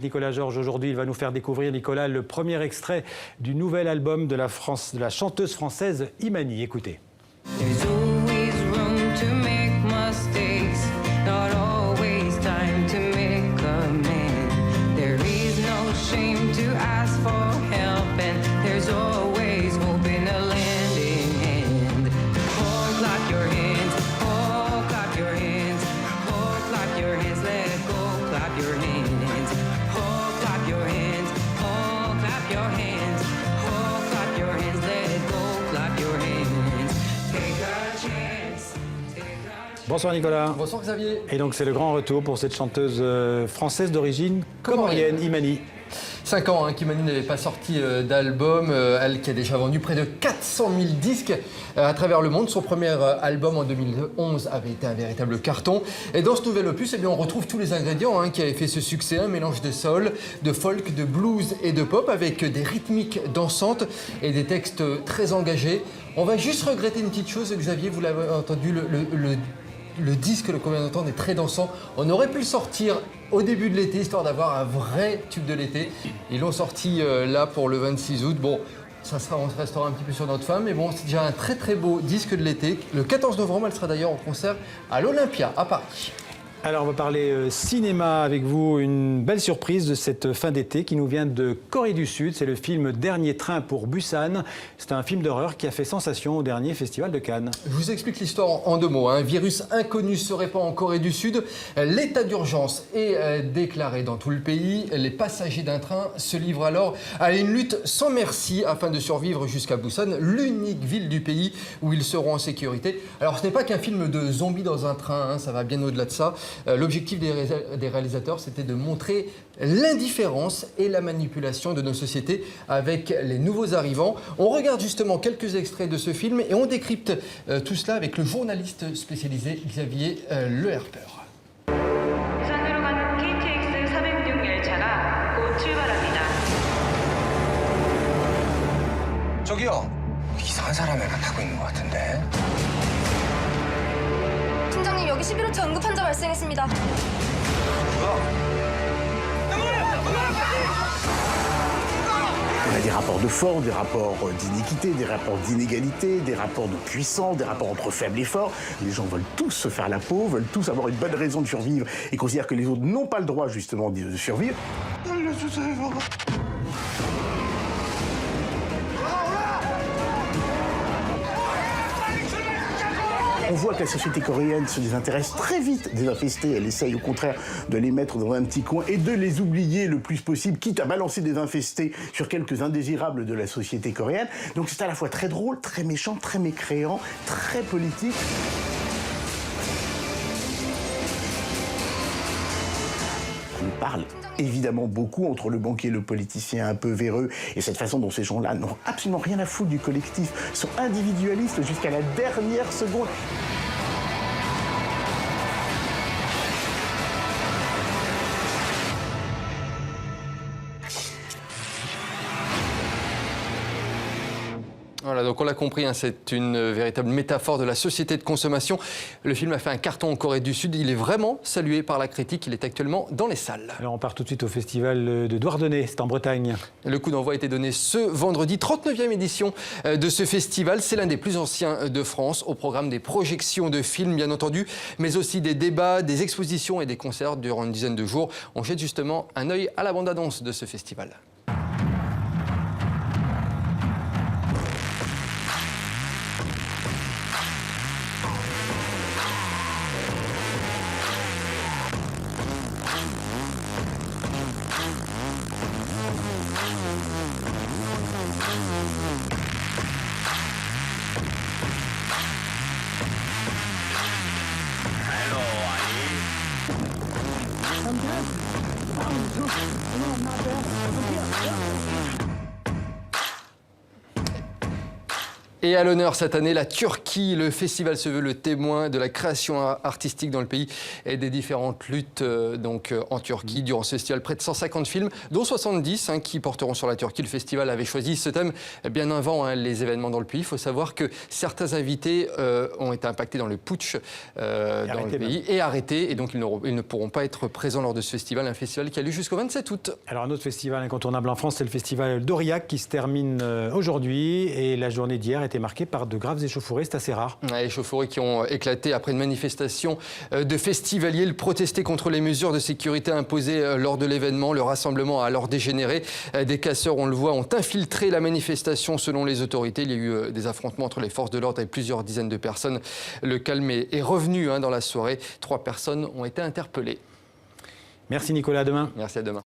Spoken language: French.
Nicolas Georges, aujourd'hui, il va nous faire découvrir, Nicolas, le premier extrait du nouvel album de la chanteuse française Imani. Écoutez. Bonsoir Nicolas. Bonsoir Xavier. Et donc c'est le grand retour pour cette chanteuse française d'origine comorienne, Imani. 5 ans qu'Imani n'avait pas sorti d'album, elle qui a déjà vendu près de 400 000 disques à travers le monde. Son premier album en 2011 avait été un véritable carton. Et dans ce nouvel opus, on retrouve tous les ingrédients qui avaient fait ce succès, un mélange de soul, de folk, de blues et de pop avec des rythmiques dansantes et des textes très engagés. On va juste regretter une petite chose, Xavier, vous l'avez entendu, le disque qu'on vient d'entendre est très dansant. On aurait pu le sortir au début de l'été, histoire d'avoir un vrai tube de l'été. Ils l'ont sorti là pour le 26 août. Bon, on se restera un petit peu sur notre fin, mais bon, c'est déjà un très très beau disque de l'été. Le 14 novembre, elle sera d'ailleurs en concert à l'Olympia, à Paris. Alors on va parler cinéma avec vous, une belle surprise de cette fin d'été qui nous vient de Corée du Sud. C'est le film Dernier train pour Busan. C'est un film d'horreur qui a fait sensation au dernier festival de Cannes. Je vous explique l'histoire en 2 mots. Un virus inconnu se répand en Corée du Sud. L'état d'urgence est déclaré dans tout le pays. Les passagers d'un train se livrent alors à une lutte sans merci afin de survivre jusqu'à Busan, l'unique ville du pays où ils seront en sécurité. Alors ce n'est pas qu'un film de zombies dans un train, ça va bien au-delà de ça. L'objectif des réalisateurs, c'était de montrer l'indifférence et la manipulation de nos sociétés avec les nouveaux arrivants. On regarde justement quelques extraits de ce film et on décrypte tout cela avec le journaliste spécialisé Xavier Le Herper. 저기요, 이상한 사람이 하나 타고 있는 것 같은데. 팀장님, 여기 11호차 응급 환자 발생했습니다. On a des rapports de force, des rapports d'iniquité, des rapports d'inégalité, des rapports de puissance, des rapports entre faibles et forts. Les gens veulent tous se faire la peau, veulent tous avoir une bonne raison de survivre et considèrent que les autres n'ont pas le droit justement de survivre. On voit que la société coréenne se désintéresse très vite des infestés. Elle essaye au contraire de les mettre dans un petit coin et de les oublier le plus possible, quitte à balancer des infestés sur quelques indésirables de la société coréenne. Donc c'est à la fois très drôle, très méchant, très mécréant, très politique. On parle évidemment beaucoup entre le banquier et le politicien un peu véreux et cette façon dont ces gens-là n'ont absolument rien à foutre du collectif, sont individualistes jusqu'à la dernière seconde. Voilà, donc on l'a compris, c'est une véritable métaphore de la société de consommation. Le film a fait un carton en Corée du Sud. Il est vraiment salué par la critique. Il est actuellement dans les salles. Alors on part tout de suite au festival de Douarnenez, c'est en Bretagne. Le coup d'envoi a été donné ce vendredi, 39e édition de ce festival. C'est l'un des plus anciens de France, au programme des projections de films, bien entendu, mais aussi des débats, des expositions et des concerts durant une dizaine de jours. On jette justement un œil à la bande-annonce de ce festival. Et à l'honneur cette année, la Turquie. Le festival se veut le témoin de la création artistique dans le pays et des différentes luttes en Turquie. Durant ce festival, près de 150 films, dont 70 qui porteront sur la Turquie. Le festival avait choisi ce thème bien avant les événements dans le pays. Il faut savoir que certains invités ont été impactés dans le putsch dans le pays et arrêtés. Et donc ils ne pourront pas être présents lors de ce festival. Un festival qui a lieu jusqu'au 27 août. Alors un autre festival incontournable en France, c'est le festival d'Aurillac qui se termine aujourd'hui. Et la journée d'hier était marquée par de graves échauffourées, c'est assez rare. Échauffourées qui ont éclaté après une manifestation de festivaliers. Ils protestaient contre les mesures de sécurité imposées lors de l'événement. Le rassemblement a alors dégénéré. Des casseurs, on le voit, ont infiltré la manifestation selon les autorités. Il y a eu des affrontements entre les forces de l'ordre et plusieurs dizaines de personnes. Le calme est revenu dans la soirée. 3 personnes ont été interpellées. Merci Nicolas, à demain. Merci, à demain.